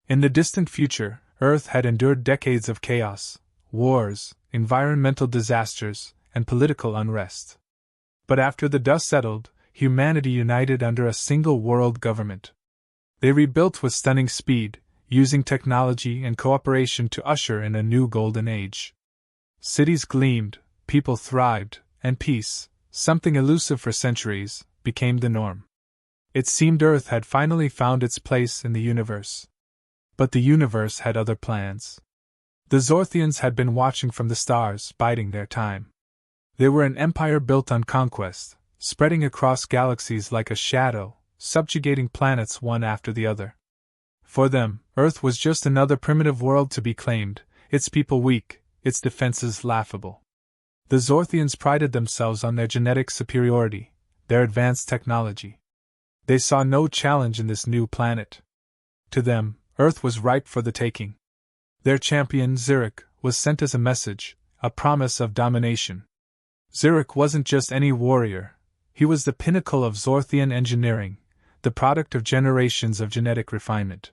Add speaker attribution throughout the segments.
Speaker 1: In the distant future, Earth had endured decades of chaos, wars, environmental disasters, and political unrest. But after the dust settled, humanity united under a single world government. They rebuilt with stunning speed, using technology and cooperation to usher in a new golden age. Cities gleamed, people thrived, and peace, something elusive for centuries, became the norm. It seemed Earth had finally found its place in the universe. But the universe had other plans. The Zorthians had been watching from the stars, biding their time. They were an empire built on conquest, spreading across galaxies like a shadow, subjugating planets one after the other. For them, Earth was just another primitive world to be claimed, its people weak, its defenses laughable. The Zorthians prided themselves on their genetic superiority, their advanced technology. They saw no challenge in this new planet. To them, Earth was ripe for the taking. Their champion, Zurich, was sent as a message, a promise of domination. Zurich wasn't just any warrior, he was the pinnacle of Zorthian engineering, the product of generations of genetic refinement.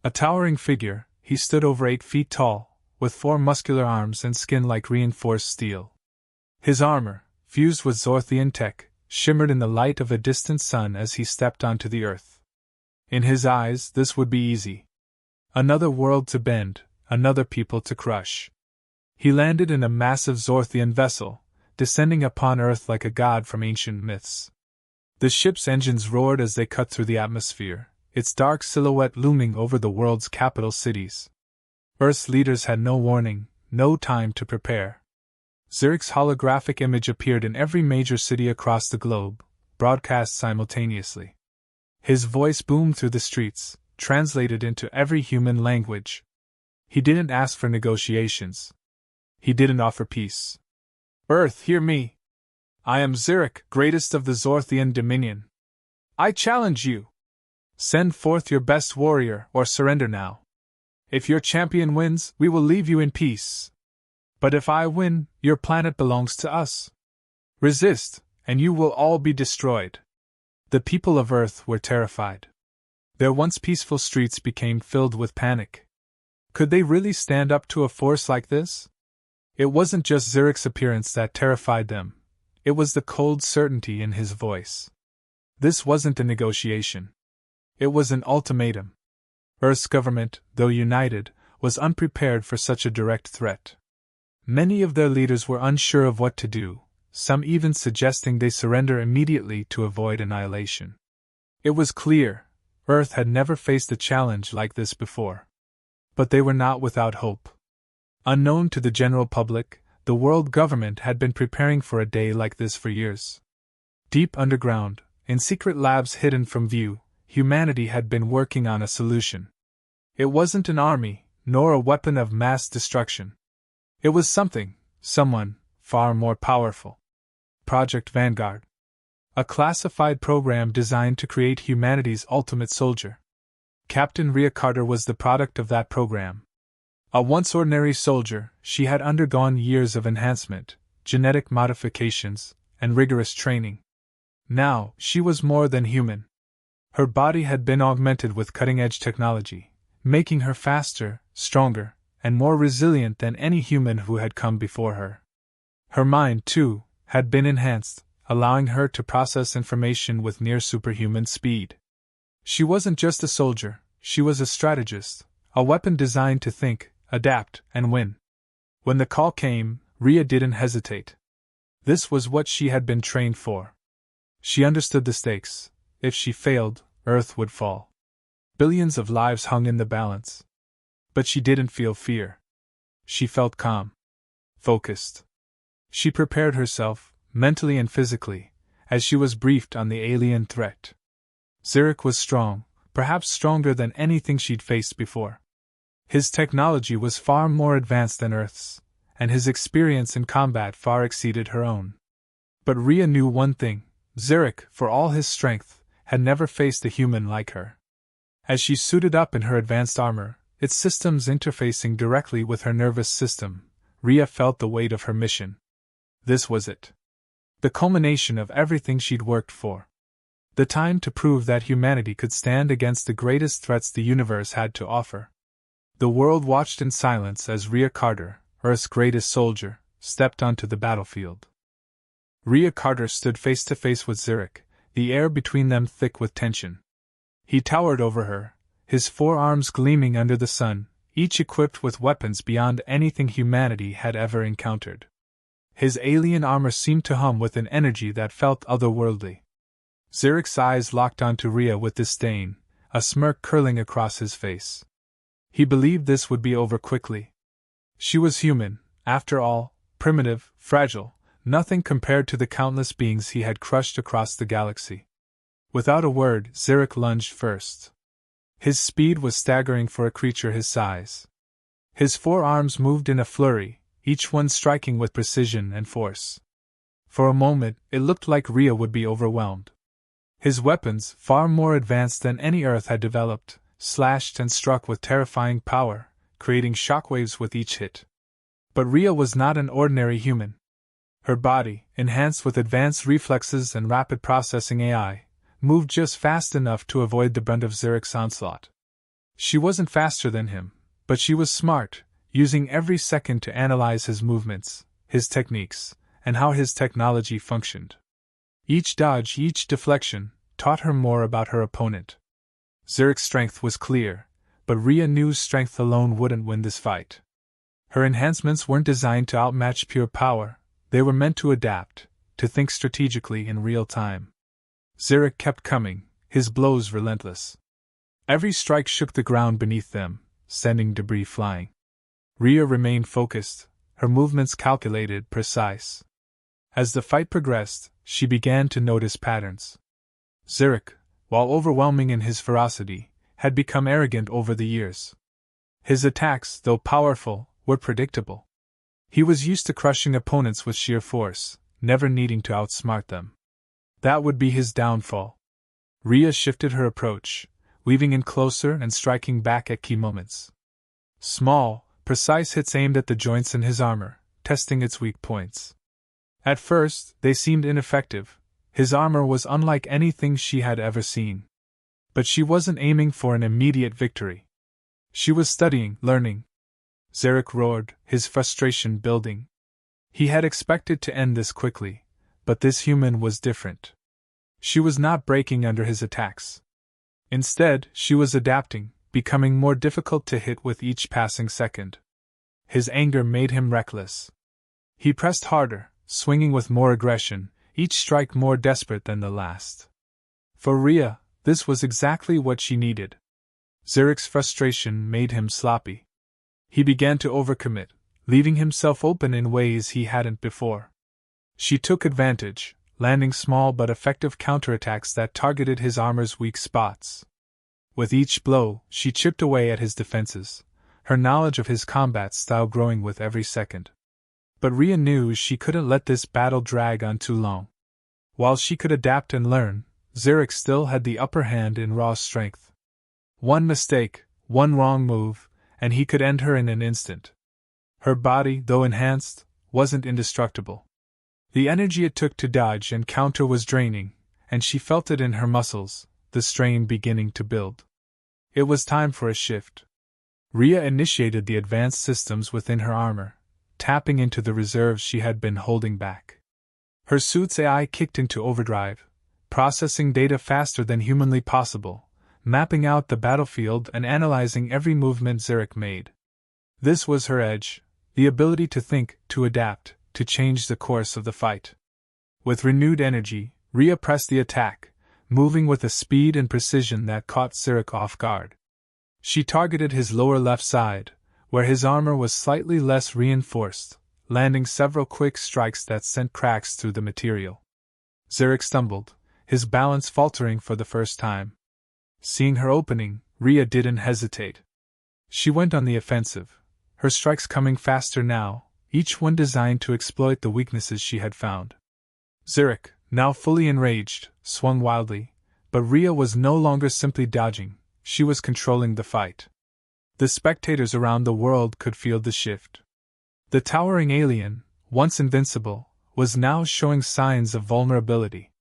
Speaker 1: A towering figure, he stood over 8 feet tall, with 4 muscular arms and skin like reinforced steel. His armor, fused with Zorthian tech, shimmered in the light of a distant sun as he stepped onto the earth. In his eyes, this would be easy. Another world to bend, another people to crush. He landed in a massive Zorthian vessel, descending upon Earth like a god from ancient myths. The ship's engines roared as they cut through the atmosphere, its dark silhouette looming over the world's capital cities. Earth's leaders had no warning, no time to prepare. Zurich's holographic image appeared in every major city across the globe, broadcast simultaneously. His voice boomed through the streets, translated into every human language. He didn't ask for negotiations. He didn't offer peace. Earth, hear me. I am Zurich, greatest of the Zorthian dominion. I challenge you. Send forth your best warrior or surrender now. If your champion wins, we will leave you in peace. But if I win, your planet belongs to us. Resist, and you will all be destroyed. The people of Earth were terrified. Their once peaceful streets became filled with panic. Could they really stand up to a force like this? It wasn't just Zurich's appearance that terrified them. It was the cold certainty in his voice. This wasn't a negotiation. It was an ultimatum. Earth's government, though united, was unprepared for such a direct threat. Many of their leaders were unsure of what to do, some even suggesting they surrender immediately to avoid annihilation. It was clear, Earth had never faced a challenge like this before. But they were not without hope. Unknown to the general public, the world government had been preparing for a day like this for years. Deep underground, in secret labs hidden from view, humanity had been working on a solution. It wasn't an army, nor a weapon of mass destruction. It was someone, far more powerful. Project Vanguard. A classified program designed to create humanity's ultimate soldier. Captain Rhea Carter was the product of that program. A once ordinary soldier, she had undergone years of enhancement, genetic modifications, and rigorous training. Now, she was more than human. Her body had been augmented with cutting-edge technology, making her faster, stronger, and more resilient than any human who had come before her. Her mind, too, had been enhanced, allowing her to process information with near-superhuman speed. She wasn't just a soldier, she was a strategist, a weapon designed to think, adapt, and win. When the call came, Rhea didn't hesitate. This was what she had been trained for. She understood the stakes. If she failed, Earth would fall. Billions of lives hung in the balance. But she didn't feel fear. She felt calm. Focused. She prepared herself, mentally and physically, as she was briefed on the alien threat. Zurich was strong, perhaps stronger than anything she'd faced before. His technology was far more advanced than Earth's, and his experience in combat far exceeded her own. But Rhea knew one thing: Zurich, for all his strength, had never faced a human like her. As she suited up in her advanced armor, its systems interfacing directly with her nervous system, Rhea felt the weight of her mission. This was it. The culmination of everything she'd worked for. The time to prove that humanity could stand against the greatest threats the universe had to offer. The world watched in silence as Rhea Carter, Earth's greatest soldier, stepped onto the battlefield. Rhea Carter stood face to face with Zurich, the air between them thick with tension. He towered over her, his forearms gleaming under the sun, each equipped with weapons beyond anything humanity had ever encountered. His alien armor seemed to hum with an energy that felt otherworldly. Zurich's eyes locked onto Rhea with disdain, a smirk curling across his face. He believed this would be over quickly. She was human, after all, primitive, fragile, nothing compared to the countless beings he had crushed across the galaxy. Without a word, Zurich lunged first. His speed was staggering for a creature his size. His forearms moved in a flurry, each one striking with precision and force. For a moment, it looked like Rhea would be overwhelmed. His weapons, far more advanced than any Earth had developed, slashed and struck with terrifying power, creating shockwaves with each hit. But Rhea was not an ordinary human. Her body, enhanced with advanced reflexes and rapid processing AI, moved just fast enough to avoid the brunt of Zurich's onslaught. She wasn't faster than him, but she was smart, using every second to analyze his movements, his techniques, and how his technology functioned. Each dodge, each deflection, taught her more about her opponent. Zurich's strength was clear, but Rhea knew strength alone wouldn't win this fight. Her enhancements weren't designed to outmatch pure power, they were meant to adapt, to think strategically in real time. Zurich kept coming, his blows relentless. Every strike shook the ground beneath them, sending debris flying. Rhea remained focused, her movements calculated, precise. As the fight progressed, she began to notice patterns. Zurich, while overwhelming in his ferocity, had become arrogant over the years. His attacks, though powerful, were predictable. He was used to crushing opponents with sheer force, never needing to outsmart them. That would be his downfall. Rhea shifted her approach, weaving in closer and striking back at key moments. Small, precise hits aimed at the joints in his armor, testing its weak points. At first, they seemed ineffective. His armor was unlike anything she had ever seen. But she wasn't aiming for an immediate victory. She was studying, learning. Zurich roared, his frustration building. He had expected to end this quickly, but this human was different. She was not breaking under his attacks. Instead, she was adapting, becoming more difficult to hit with each passing second. His anger made him reckless. He pressed harder, swinging with more aggression, each strike more desperate than the last. For Rhea, this was exactly what she needed. Zurich's frustration made him sloppy. He began to overcommit, leaving himself open in ways he hadn't before. She took advantage, landing small but effective counterattacks that targeted his armor's weak spots. With each blow, she chipped away at his defenses, her knowledge of his combat style growing with every second. But Rhea knew she couldn't let this battle drag on too long. While she could adapt and learn, Zurich still had the upper hand in raw strength. One mistake, one wrong move, and he could end her in an instant. Her body, though enhanced, wasn't indestructible. The energy it took to dodge and counter was draining, and she felt it in her muscles, the strain beginning to build. It was time for a shift. Rhea initiated the advanced systems within her armor, tapping into the reserves she had been holding back. Her suit's AI kicked into overdrive, processing data faster than humanly possible, mapping out the battlefield and analyzing every movement Zurich made. This was her edge, the ability to think, to adapt, to change the course of the fight. With renewed energy, Rhea pressed the attack, moving with a speed and precision that caught Zurich off guard. She targeted his lower left side, where his armor was slightly less reinforced, landing several quick strikes that sent cracks through the material. Zurich stumbled, his balance faltering for the first time. Seeing her opening, Rhea didn't hesitate. She went on the offensive, her strikes coming faster now, each one designed to exploit the weaknesses she had found. Zurich, now fully enraged, swung wildly, but Rhea was no longer simply dodging, she was controlling the fight. The spectators around the world could feel the shift. The towering alien, once invincible, was now showing signs of vulnerability.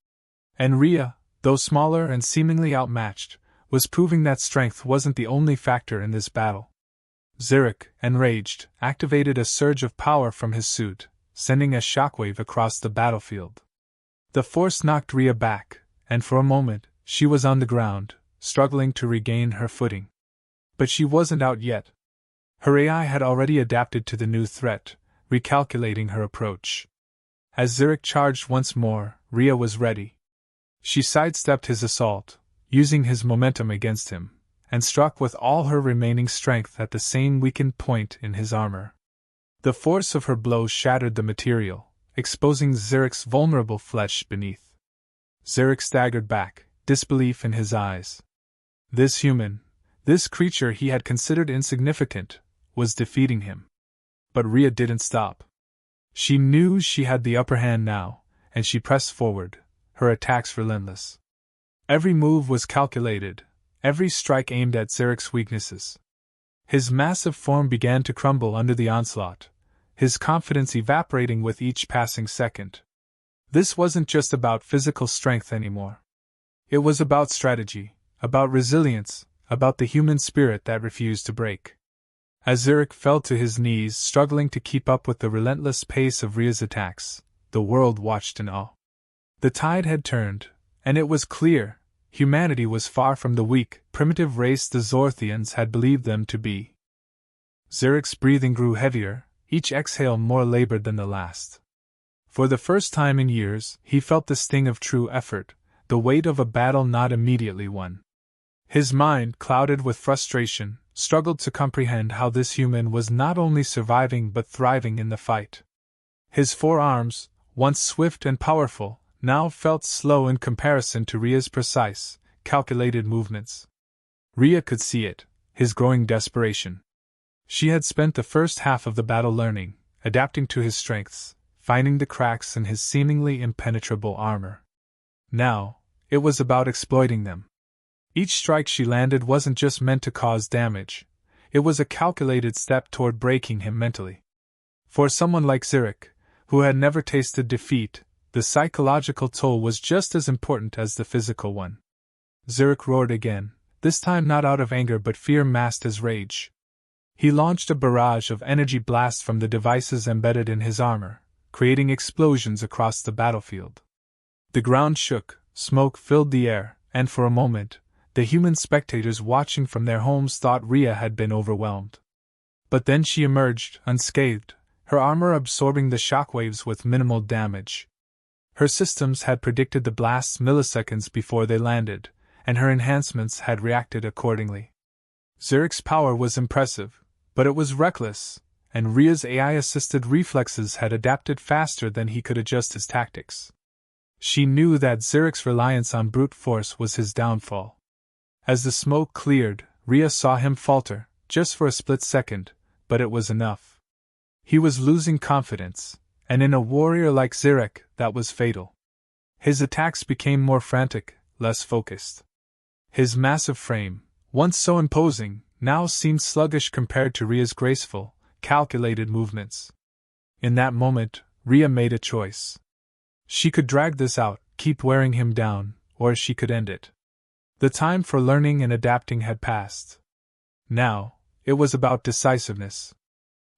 Speaker 1: And Rhea, though though smaller and seemingly outmatched, was proving that strength wasn't the only factor in this battle. Zurich, enraged, activated a surge of power from his suit, sending a shockwave across the battlefield. The force knocked Rhea back, and for a moment, she was on the ground, struggling to regain her footing. But she wasn't out yet. Her AI had already adapted to the new threat, recalculating her approach. As Zurich charged once more, Rhea was ready. She sidestepped his assault, using his momentum against him, and struck with all her remaining strength at the same weakened point in his armor. The force of her blows shattered the material, exposing Zurich's vulnerable flesh beneath. Zurich staggered back, disbelief in his eyes. This human, this creature he had considered insignificant, was defeating him. But Rhea didn't stop. She knew she had the upper hand now, and she pressed forward, her attacks relentless. Every move was calculated, every strike aimed at Zurich's weaknesses. His massive form began to crumble under the onslaught, his confidence evaporating with each passing second. This wasn't just about physical strength anymore. It was about strategy, about resilience, about the human spirit that refused to break. As Zurich fell to his knees, struggling to keep up with the relentless pace of Rhea's attacks, the world watched in awe. The tide had turned, and it was clear, humanity was far from the weak, primitive race the Zorthians had believed them to be. Zurich's breathing grew heavier, each exhale more labored than the last. For the first time in years, he felt the sting of true effort, the weight of a battle not immediately won. His mind, clouded with frustration, struggled to comprehend how this human was not only surviving but thriving in the fight. His forearms, once swift and powerful, now felt slow in comparison to Rhea's precise, calculated movements. Rhea could see it, his growing desperation. She had spent the first half of the battle learning, adapting to his strengths, finding the cracks in his seemingly impenetrable armor. Now, it was about exploiting them. Each strike she landed wasn't just meant to cause damage, it was a calculated step toward breaking him mentally. For someone like Zurich, who had never tasted defeat, the psychological toll was just as important as the physical one. Zurich roared again, this time not out of anger but fear masked as rage. He launched a barrage of energy blasts from the devices embedded in his armor, creating explosions across the battlefield. The ground shook, smoke filled the air, and for a moment, the human spectators watching from their homes thought Rhea had been overwhelmed. But then she emerged, unscathed, her armor absorbing the shockwaves with minimal damage. Her systems had predicted the blasts milliseconds before they landed, and her enhancements had reacted accordingly. Zurich's power was impressive, but it was reckless, and Rhea's AI-assisted reflexes had adapted faster than he could adjust his tactics. She knew that Zurich's reliance on brute force was his downfall. As the smoke cleared, Rhea saw him falter, just for a split second, but it was enough. He was losing confidence, and in a warrior like Zurich, that was fatal. His attacks became more frantic, less focused. His massive frame, once so imposing, now seemed sluggish compared to Rhea's graceful, calculated movements. In that moment, Rhea made a choice. She could drag this out, keep wearing him down, or she could end it. The time for learning and adapting had passed. Now, it was about decisiveness.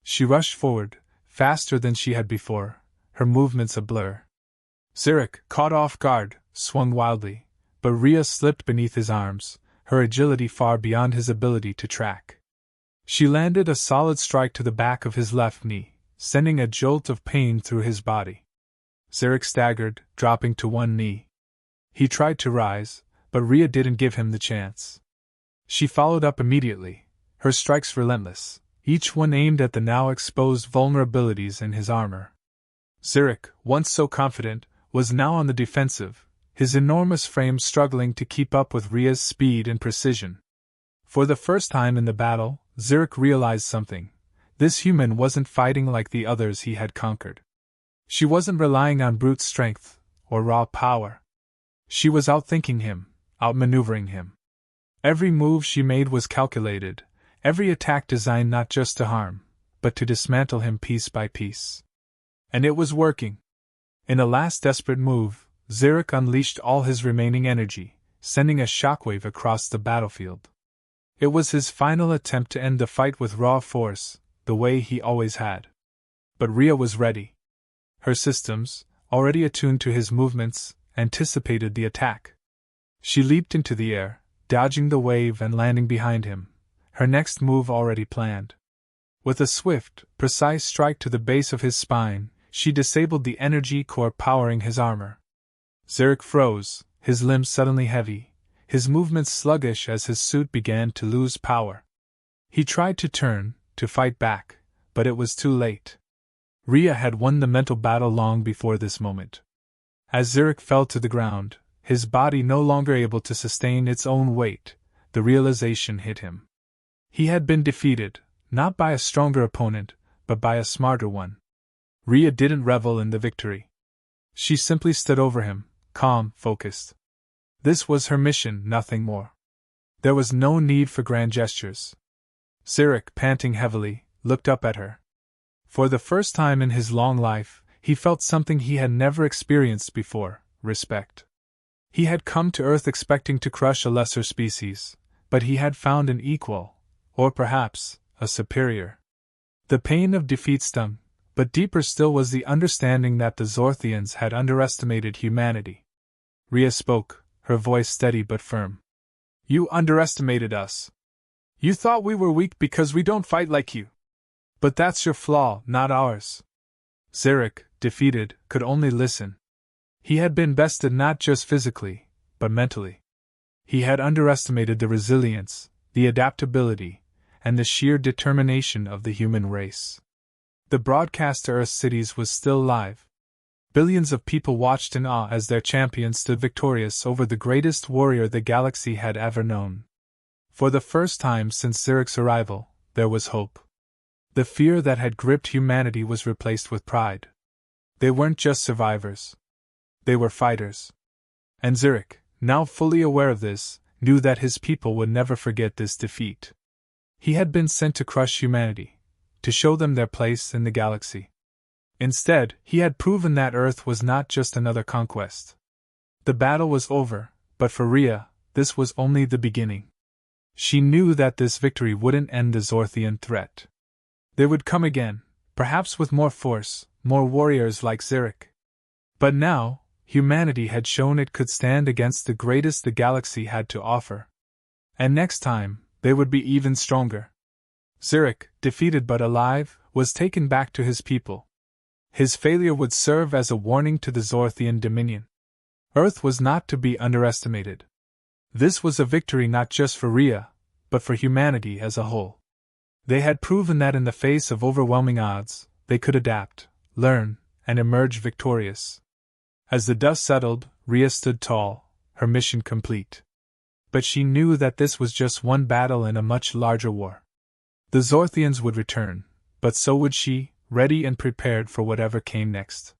Speaker 1: She rushed forward, faster than she had before, her movements a blur. Zurich, caught off guard, swung wildly, but Rhea slipped beneath his arms, her agility far beyond his ability to track. She landed a solid strike to the back of his left knee, sending a jolt of pain through his body. Zurich staggered, dropping to one knee. He tried to rise, but Rhea didn't give him the chance. She followed up immediately, her strikes relentless, each one aimed at the now exposed vulnerabilities in his armor. Zurich, once so confident, was now on the defensive, his enormous frame struggling to keep up with Rhea's speed and precision. For the first time in the battle, Zurich realized something. This human wasn't fighting like the others he had conquered. She wasn't relying on brute strength or raw power. She was outthinking him, outmaneuvering him. Every move she made was calculated, every attack designed not just to harm, but to dismantle him piece by piece. And it was working. In a last desperate move, Xeric unleashed all his remaining energy, sending a shockwave across the battlefield. It was his final attempt to end the fight with raw force, the way he always had. But Rhea was ready. Her systems, already attuned to his movements, anticipated the attack. She leaped into the air, dodging the wave and landing behind him, her next move already planned. With a swift, precise strike to the base of his spine, she disabled the energy core powering his armor. Xeric froze, his limbs suddenly heavy, his movements sluggish as his suit began to lose power. He tried to turn, to fight back, but it was too late. Rhea had won the mental battle long before this moment. As Xeric fell to the ground, his body no longer able to sustain its own weight, the realization hit him. He had been defeated, not by a stronger opponent, but by a smarter one. Rhea didn't revel in the victory. She simply stood over him, calm, focused. This was her mission, nothing more. There was no need for grand gestures. Xeric, panting heavily, looked up at her. For the first time in his long life, he felt something he had never experienced before: respect. He had come to Earth expecting to crush a lesser species, but he had found an equal, or perhaps, a superior. The pain of defeat stung, but deeper still was the understanding that the Zorthians had underestimated humanity. Rhea spoke, her voice steady but firm. You underestimated us. You thought we were weak because we don't fight like you. But that's your flaw, not ours. Xeric, defeated, could only listen. He had been bested not just physically, but mentally. He had underestimated the resilience, the adaptability, and the sheer determination of the human race. The broadcast to Earth's cities was still live. Billions of people watched in awe as their champion stood victorious over the greatest warrior the galaxy had ever known. For the first time since Xeric's arrival, there was hope. The fear that had gripped humanity was replaced with pride. They weren't just survivors. They were fighters. And Xeric, now fully aware of this, knew that his people would never forget this defeat. He had been sent to crush humanity, to show them their place in the galaxy. Instead, he had proven that Earth was not just another conquest. The battle was over, but for Rhea, this was only the beginning. She knew that this victory wouldn't end the Zorthian threat. They would come again, perhaps with more force, more warriors like Xeric. But now, humanity had shown it could stand against the greatest the galaxy had to offer. And next time, they would be even stronger. Xeric, defeated but alive, was taken back to his people. His failure would serve as a warning to the Zorthian dominion. Earth was not to be underestimated. This was a victory not just for Rhea, but for humanity as a whole. They had proven that in the face of overwhelming odds, they could adapt, learn, and emerge victorious. As the dust settled, Rhea stood tall, her mission complete. But she knew that this was just one battle in a much larger war. The Zorthians would return, but so would she, ready and prepared for whatever came next.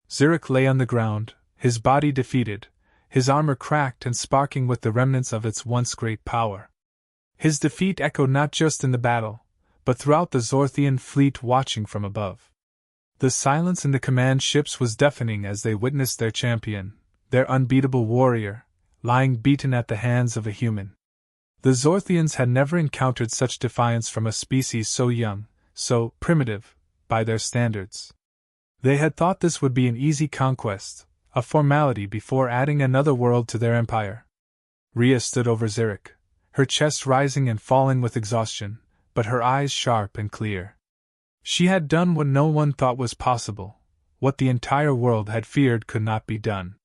Speaker 1: Xeric lay on the ground, his body defeated, his armor cracked and sparking with the remnants of its once great power. His defeat echoed not just in the battle, but throughout the Zorthian fleet watching from above. The silence in the command ships was deafening as they witnessed their champion, their unbeatable warrior, lying beaten at the hands of a human. The Zorthians had never encountered such defiance from a species so young, so primitive, by their standards. They had thought this would be an easy conquest, a formality before adding another world to their empire. Rhea stood over Xeric, her chest rising and falling with exhaustion, but her eyes sharp and clear. She had done what no one thought was possible, what the entire world had feared could not be done.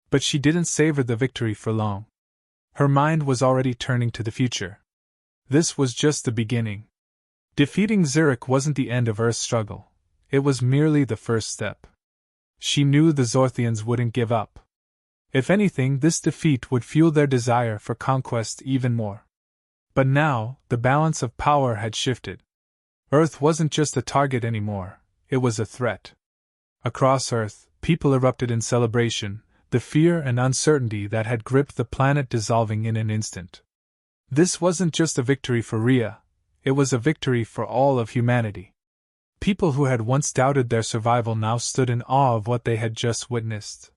Speaker 1: But she didn't savor the victory for long. Her mind was already turning to the future. This was just the beginning. Defeating Xeric wasn't the end of Earth's struggle, it was merely the first step. She knew the Zorthians wouldn't give up. If anything, this defeat would fuel their desire for conquest even more. But now, the balance of power had shifted. Earth wasn't just a target anymore, it was a threat. Across Earth, people erupted in celebration, the fear and uncertainty that had gripped the planet dissolving in an instant. This wasn't just a victory for Rhea, it was a victory for all of humanity. People who had once doubted their survival now stood in awe of what they had just witnessed.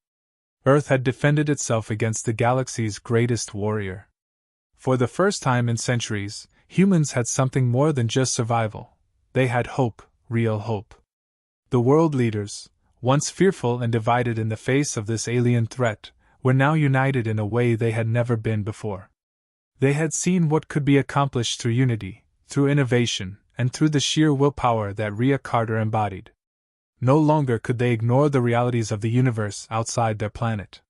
Speaker 1: Earth had defended itself against the galaxy's greatest warrior. For the first time in centuries, humans had something more than just survival. They had hope, real hope. The world leaders, once fearful and divided in the face of this alien threat, were now united in a way they had never been before. They had seen what could be accomplished through unity, through innovation, and through the sheer willpower that Rhea Carter embodied. No longer could they ignore the realities of the universe outside their planet.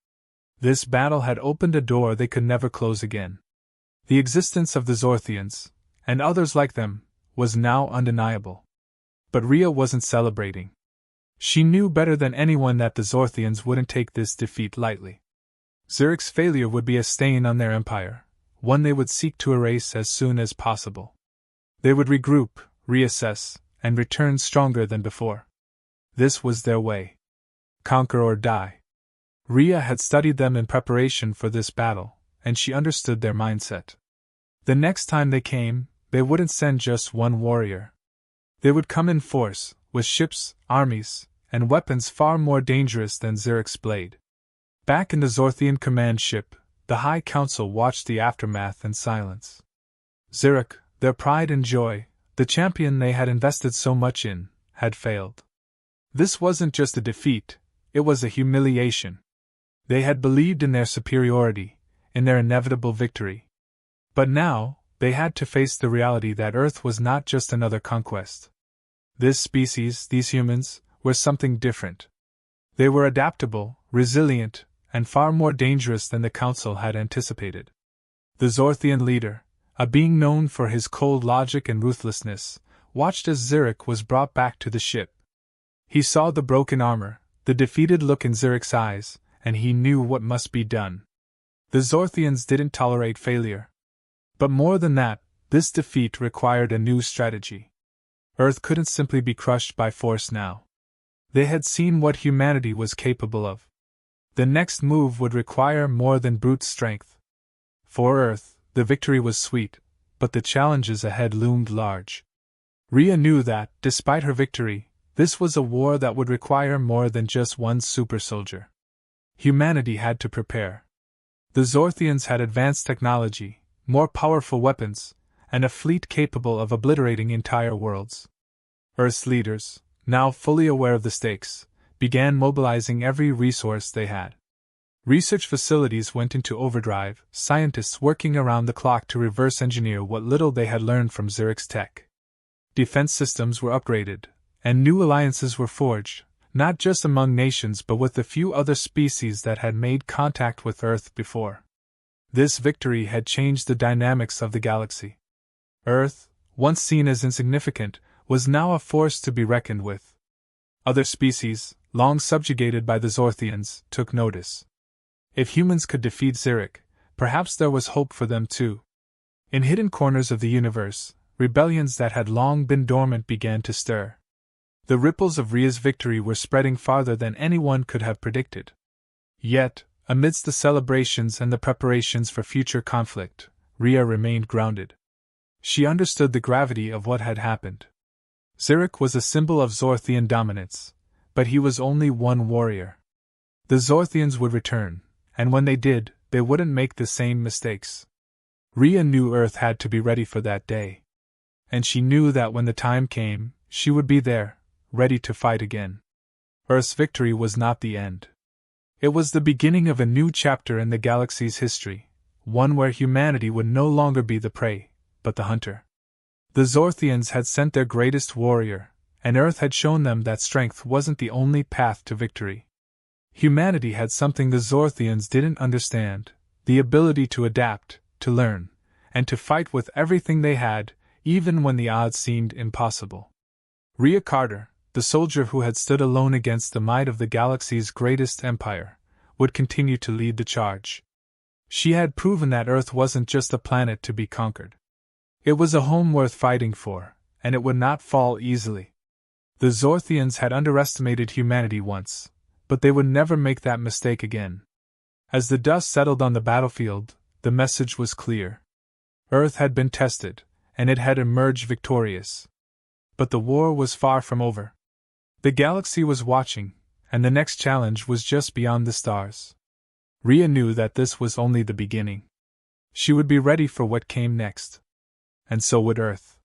Speaker 1: This battle had opened a door they could never close again. The existence of the Zorthians, and others like them, was now undeniable. But Rhea wasn't celebrating. She knew better than anyone that the Zorthians wouldn't take this defeat lightly. Zurich's failure would be a stain on their empire, one they would seek to erase as soon as possible. They would regroup, reassess, and return stronger than before. This was their way. Conquer or die. Rhea had studied them in preparation for this battle, and she understood their mindset. The next time they came, they wouldn't send just one warrior. They would come in force, with ships, armies, and weapons far more dangerous than Zurich's blade. Back in the Zorthian command ship, the High Council watched the aftermath in silence. Zurich, their pride and joy, the champion they had invested so much in, had failed. This wasn't just a defeat, it was a humiliation. They had believed in their superiority, in their inevitable victory. But now, they had to face the reality that Earth was not just another conquest. This species, these humans, were something different. They were adaptable, resilient, and far more dangerous than the Council had anticipated. The Zorthian leader, a being known for his cold logic and ruthlessness, watched as Zurich was brought back to the ship. He saw the broken armor, the defeated look in Zurich's eyes, and he knew what must be done. The Zorthians didn't tolerate failure. But more than that, this defeat required a new strategy. Earth couldn't simply be crushed by force now. They had seen what humanity was capable of. The next move would require more than brute strength. For Earth, the victory was sweet, but the challenges ahead loomed large. Rhea knew that, despite her victory, this was a war that would require more than just one super soldier. Humanity had to prepare. The Zorthians had advanced technology, more powerful weapons, and a fleet capable of obliterating entire worlds. Earth's leaders, now fully aware of the stakes, began mobilizing every resource they had. Research facilities went into overdrive, scientists working around the clock to reverse engineer what little they had learned from Zurich's tech. Defense systems were upgraded, and new alliances were forged, not just among nations but with the few other species that had made contact with Earth before. This victory had changed the dynamics of the galaxy. Earth, once seen as insignificant, was now a force to be reckoned with. Other species, long subjugated by the Zorthians, took notice. If humans could defeat Zurich, perhaps there was hope for them too. In hidden corners of the universe, rebellions that had long been dormant began to stir. The ripples of Rhea's victory were spreading farther than anyone could have predicted. Yet, amidst the celebrations and the preparations for future conflict, Rhea remained grounded. She understood the gravity of what had happened. Zurich was a symbol of Zorthian dominance, but he was only one warrior. The Zorthians would return, and when they did, they wouldn't make the same mistakes. Rhea knew Earth had to be ready for that day. And she knew that when the time came, she would be there, ready to fight again. Earth's victory was not the end. It was the beginning of a new chapter in the galaxy's history, one where humanity would no longer be the prey, but the hunter. The Zorthians had sent their greatest warrior, and Earth had shown them that strength wasn't the only path to victory. Humanity had something the Zorthians didn't understand, the ability to adapt, to learn, and to fight with everything they had, even when the odds seemed impossible. Rhea Carter, the soldier who had stood alone against the might of the galaxy's greatest empire, would continue to lead the charge. She had proven that Earth wasn't just a planet to be conquered. It was a home worth fighting for, and it would not fall easily. The Zorthians had underestimated humanity once, but they would never make that mistake again. As the dust settled on the battlefield, the message was clear. Earth had been tested, and it had emerged victorious. But the war was far from over. The galaxy was watching, and the next challenge was just beyond the stars. Rhea knew that this was only the beginning. She would be ready for what came next. And so would Earth.